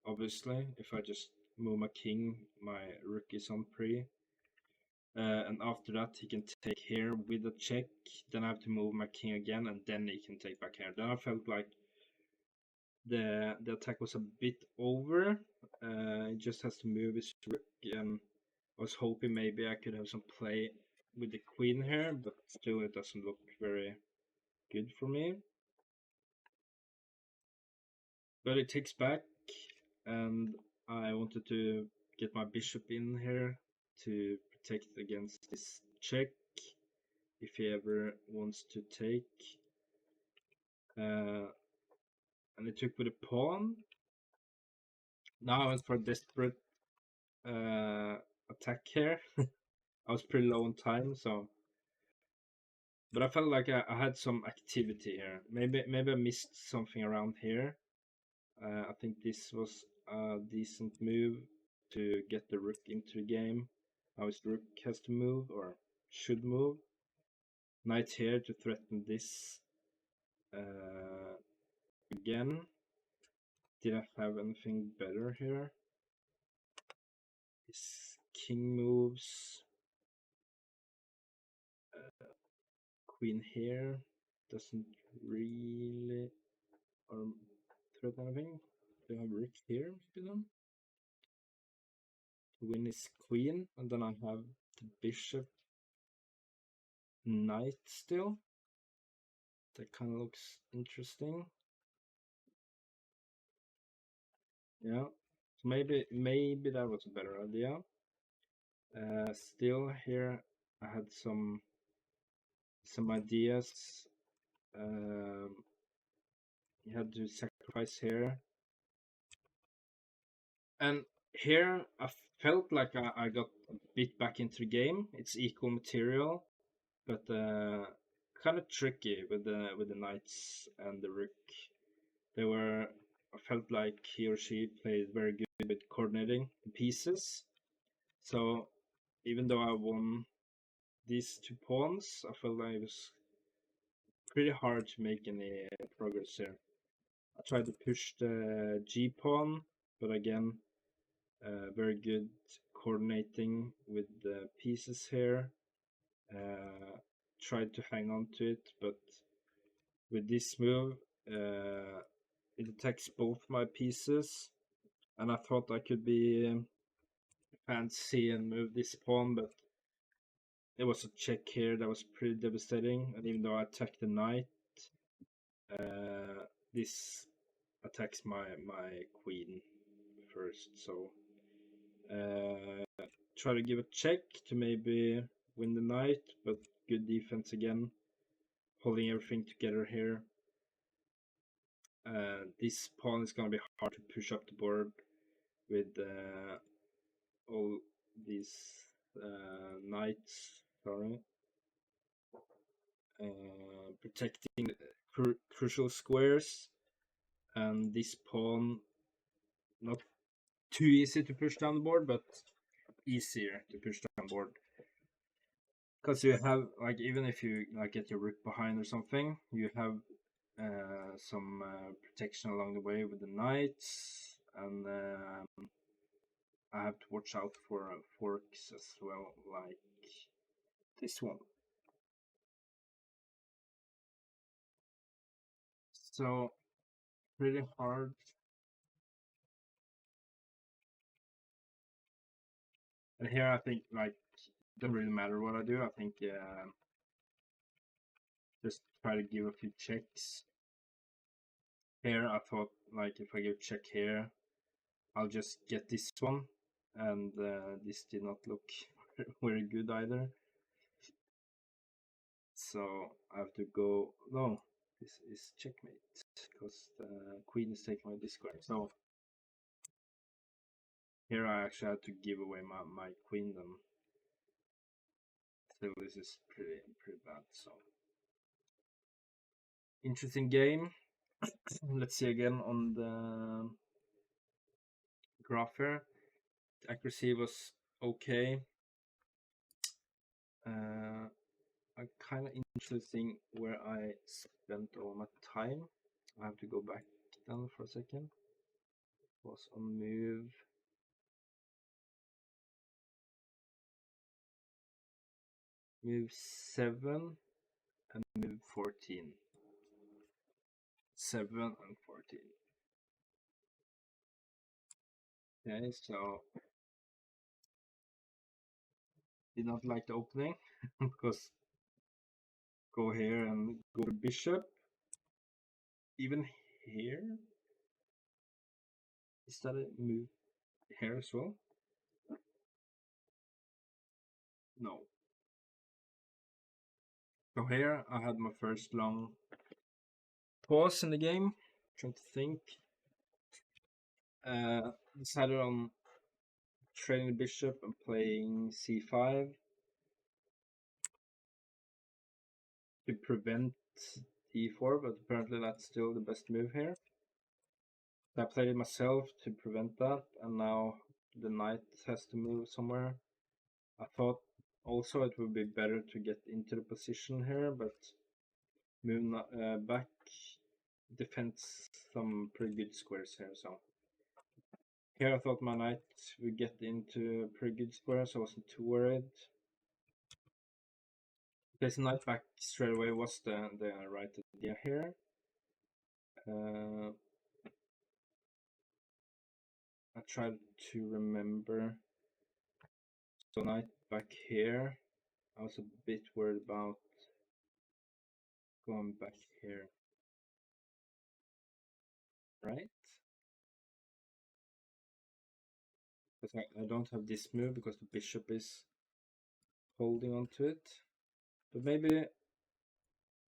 obviously. If I just move my king, my rook is on pre. And after that he can take here with a check. Then I have to move my king again, and then he can take back here. Then I felt like the attack was a bit over. He just has to move his rook, and I was hoping maybe I could have some play with the queen here, but still it doesn't look very good for me. But it takes back, and I wanted to get my bishop in here to protect against this check if he ever wants to take. And it took with a pawn. Now I went for a desperate attack here. I was pretty low on time, so. But I felt like I had some activity here. Maybe I missed something around here. I think this was a decent move to get the rook into the game. Now his rook has to move, or should move. Knight here to threaten this again. Did I have anything better here? His king moves. Queen here doesn't really threaten anything. Do I have rook here still? To win his queen, and then I have the bishop, knight still. That kind of looks interesting. Yeah, so maybe that was a better idea. Still here I had some ideas. You had to sacrifice here, and here I felt like I got a bit back into the game. It's equal material, but kind of tricky with the knights and the rook. They were I felt like he or she played very good with coordinating the pieces. So even though I won these 2 pawns, I felt like it was pretty hard to make any progress here. I tried to push the G pawn, but again, very good coordinating with the pieces here. Tried to hang on to it, but with this move, it attacks both my pieces, and I thought I could be fancy and move this pawn, but it was a check here that was pretty devastating. And even though I attacked the knight, this attacks my queen first. So try to give a check to maybe win the knight, but good defense again, holding everything together here. This pawn is gonna be hard to push up the board with all these knights. Sorry. Protecting crucial squares, and this pawn not too easy to push down the board, but easier to push down the board, because you have, like, even if you like get your rook behind or something, you have some protection along the way with the knights, and I have to watch out for forks as well, like this one. So pretty hard. And here I think, like, it doesn't really matter what I do. I think just try to give a few checks. Here I thought, like, if I give check here, I'll just get this one, and this did not look very good either. So I have to go, no, this is checkmate, because the queen is taking away this square. So here I actually had to give away my queendom. So this is pretty bad. So interesting game. Let's see again on the graph here. The accuracy was okay. Kind of interesting where I spent all my time. I have to go back down for a second. Was on move 7 and move 14. 7 and 14. Okay, so did not like the opening because go here and go to bishop. Even here, is that a move here as well? No. So here I had my first long pause in the game, trying to think. Decided on trading the bishop and playing c5 to prevent e4, but apparently that's still the best move here. I played it myself to prevent that, and now the knight has to move somewhere. I thought also it would be better to get into the position here, but move back defends some pretty good squares here. So here I thought my knight would get into a pretty good square, so I wasn't too worried. Place knight back straight away was the right idea here. I tried to remember. So knight back here. I was a bit worried about going back here. Right? Because I don't have this move because the bishop is holding on to it. But maybe,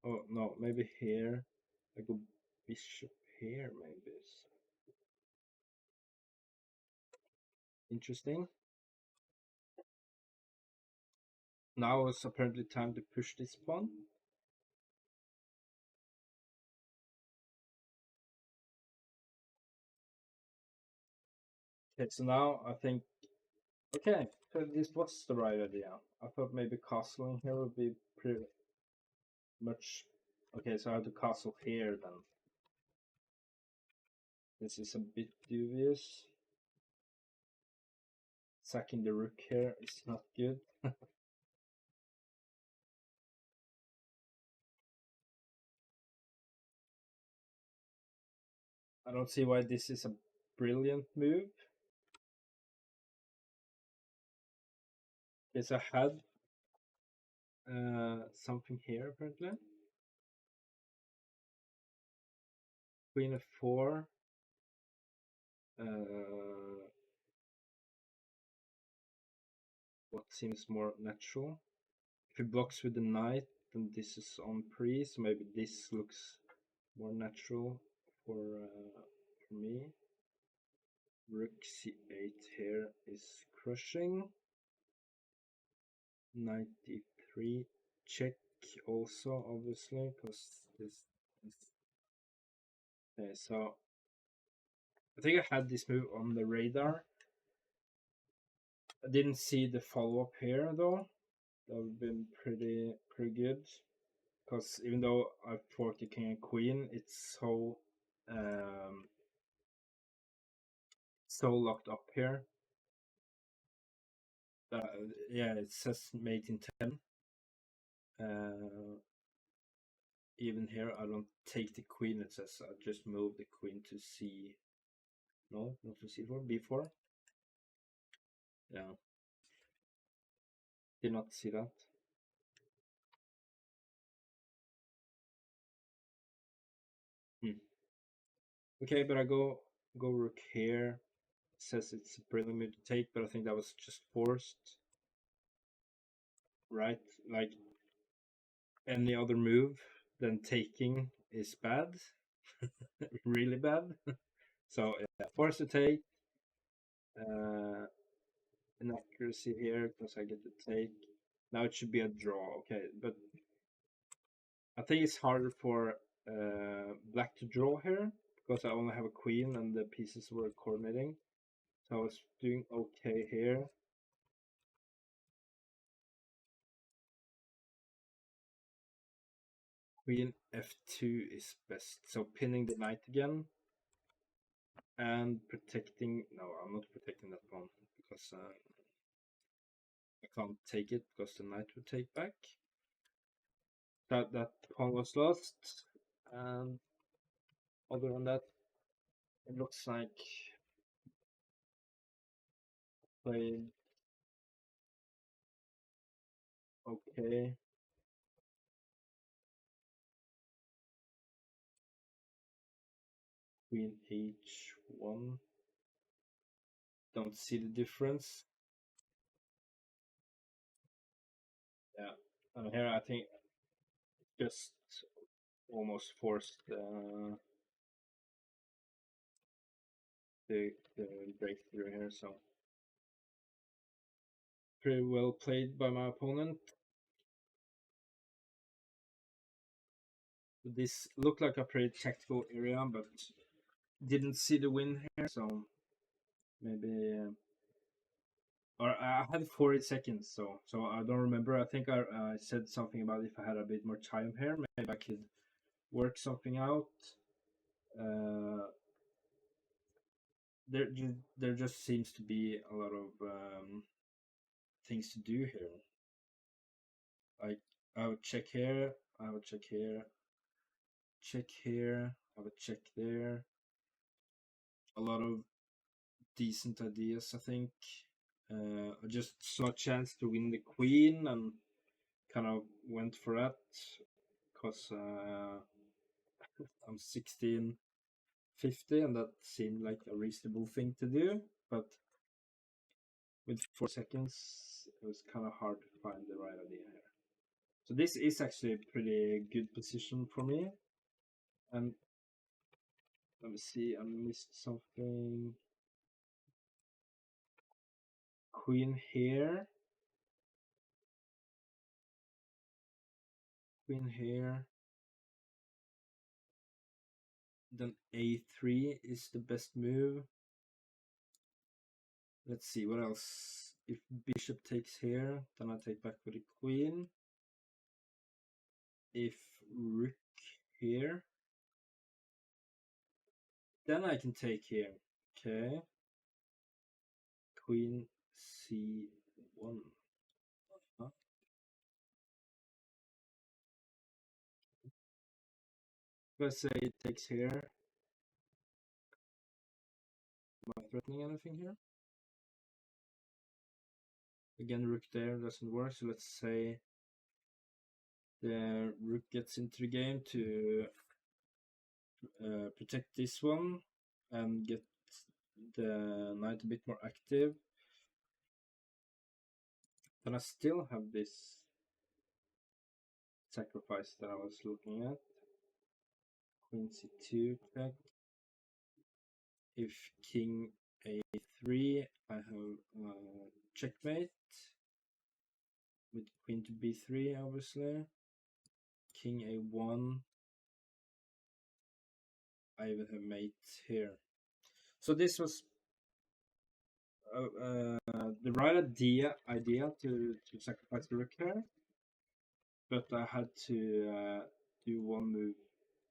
oh no, maybe here. I go bishop here, maybe. Interesting. Now it's apparently time to push this pawn. Okay, so now I think, okay, so this was the right idea. I thought maybe castling here would be pretty much. Okay, so I have to castle here then. This is a bit dubious. Sacking the rook here is not good. I don't see why this is a brilliant move. Yes, I had something here apparently. Queen f4. What seems more natural? If he blocks with the knight, then this is on pre, so maybe this looks more natural for me. Rook c8 here is crushing. Knight d3 check also, obviously, because this. Okay, so I think I had this move on the radar. I didn't see the follow-up here though. That would have been pretty good. Because even though I forked the king and queen, it's so locked up here. Yeah, it says mate in 10. Even here, I don't take the queen. It says I just move the queen to c. No, not to c4, b4. Yeah, did not see that. Okay, but I go rook here. It says it's a brilliant move to take, but I think that was just forced. Right? Like any other move than taking is bad. Really bad. So yeah, forced to take. Inaccuracy here because I get to take. Now it should be a draw. Okay, but I think it's harder for black to draw here because I only have a queen and the pieces were coordinating. So I was doing okay here. Queen f2 is best. So pinning the knight again and protecting. No, I'm not protecting that pawn because I can't take it because the knight would take back. That pawn was lost, and other than that, it looks like played okay. Queen h1. Don't see the difference. Yeah, and here I think just almost forced the breakthrough here. So pretty well played by my opponent. This looked like a pretty tactical area, but didn't see the win here. So maybe. Or I had 40 seconds, so I don't remember. I think I said something about if I had a bit more time here, maybe I could work something out. Uh, there just seems to be a lot of things to do here. Like I would check here, I would check here, check here, I would check there. A lot of decent ideas, I think. I just saw a chance to win the queen and kind of went for that because I'm 1650 and that seemed like a reasonable thing to do. But with 4 seconds, it was kind of hard to find the right idea here. So this is actually a pretty good position for me. And let me see, I missed something. Queen here. Queen here. Then a3 is the best move. Let's see what else. If bishop takes here, then I take back with the queen. If rook here, then I can take here. Okay. Queen c1. Huh? Let's say it takes here. Am I threatening anything here? Again, rook there doesn't work, so let's say the rook gets into the game to protect this one and get the knight a bit more active. Then I still have this sacrifice that I was looking at. Queen c2 check. If king a3, I have checkmate with queen to b3, obviously. King a1, I even have mate here. So this was the right idea to sacrifice the rook here, but I had to do one move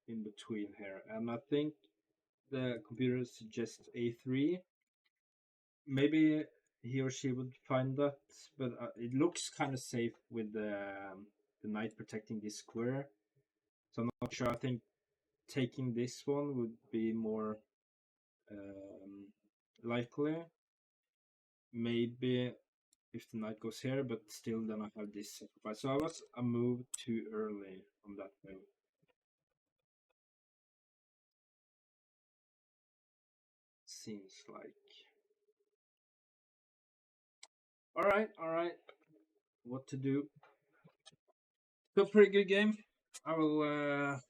in between here, and I think the computer suggests a3. Maybe he or she would find that, but it looks kind of safe with the knight protecting this square. So I'm not sure. I think taking this one would be more likely. Maybe if the knight goes here, but still then I have this sacrifice. So I was a move too early on that move. Seems like. Alright. What to do? So pretty good game. I will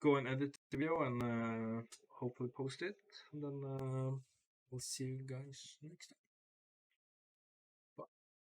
go and edit the video and hopefully post it. And then we'll see you guys next time.